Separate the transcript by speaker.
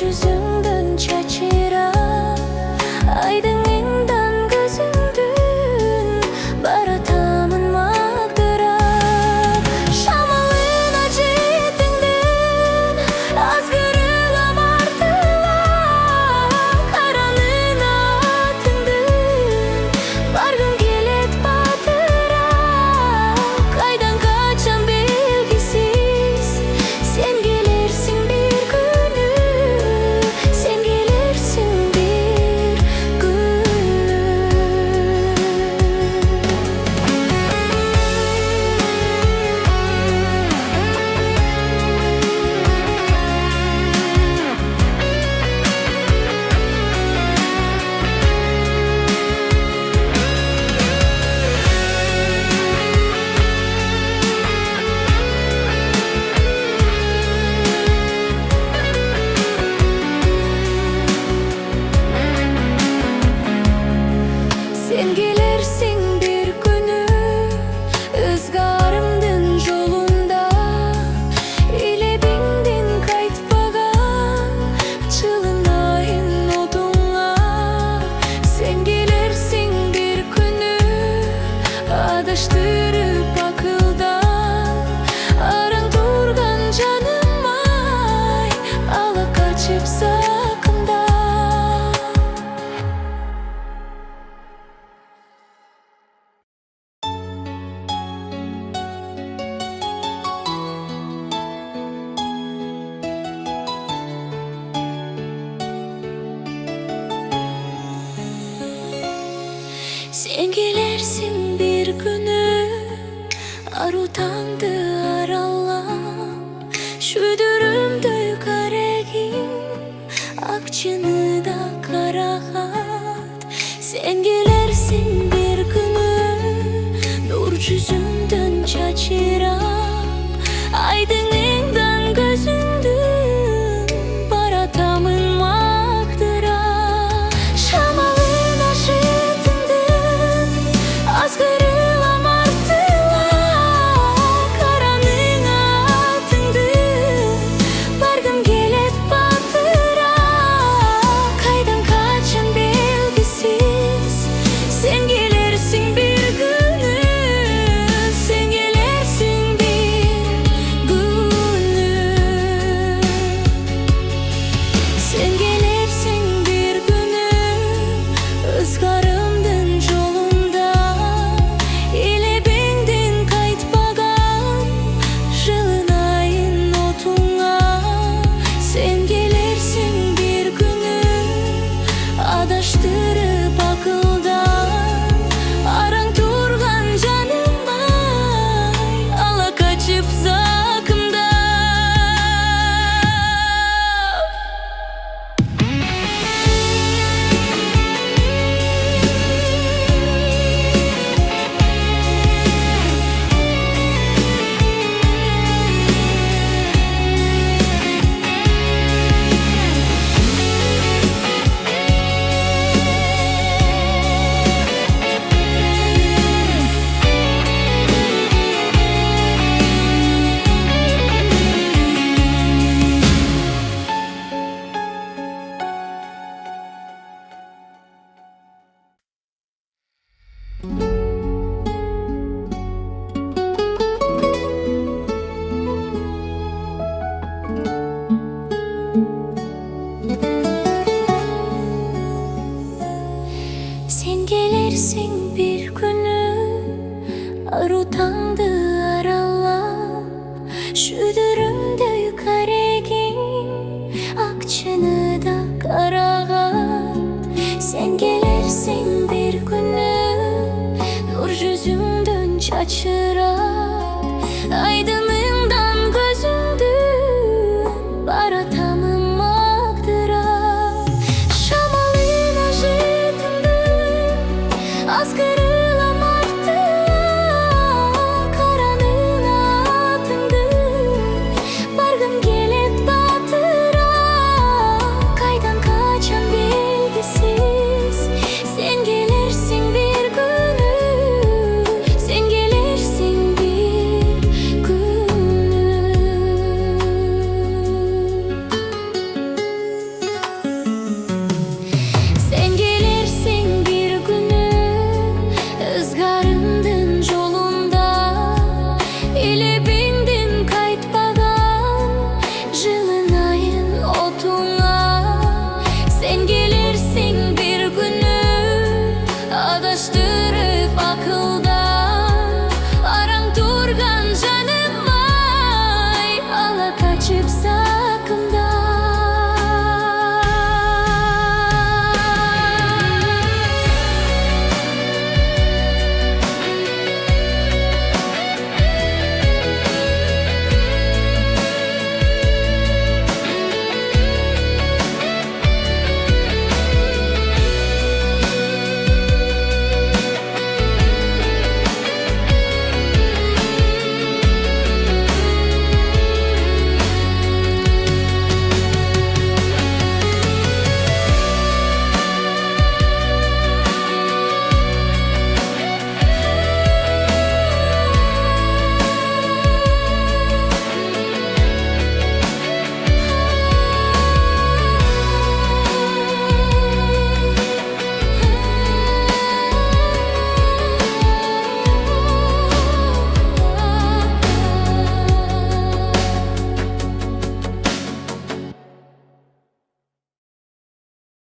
Speaker 1: yüzünden çaçıran aydınlığından gözündün baratamın mağdıran şamalın acıtından azgırılam artılan karanlığın atından bargın gelet batıran kaydan kaçan belgisiz sen gelirsin bir günü sen gelirsin bir günü. Sen gelirsin bir günü ızgarımdın yolunda ile bindin kaytpagan çılınayın odunla sen gelirsin bir günü adaştırıp akıldan aran durgan canım ay ala kaçıp sakında. Sen gelirsin bir günü arutandı arallam şüdürümdü karegin akçını da karahat sen gelirsin bir günü nur yüzünden çaçıran aydınlığından gözündün baratamın mağdıran şamalın aşıtından azgırılam artılan karanlığın atından bargın gelet batıran kaydan kaçan belgisiz sen gelirsin bir günü sen gelirsin bir günü sen gelirsin bir günü ızgarımdın yolunda ile bindin kaytpagan jılınayın otuna sen gelirsin bir günü adaştırıp akıldan aran durgan canım ay ala kaçıp zakımda. Sen gelirsin bir günü arutandı arallam şüdürümdü karegin akçını da karagat sen gelirsin bir günü nur yüzünden çaçıran aydınlığından gözündün barata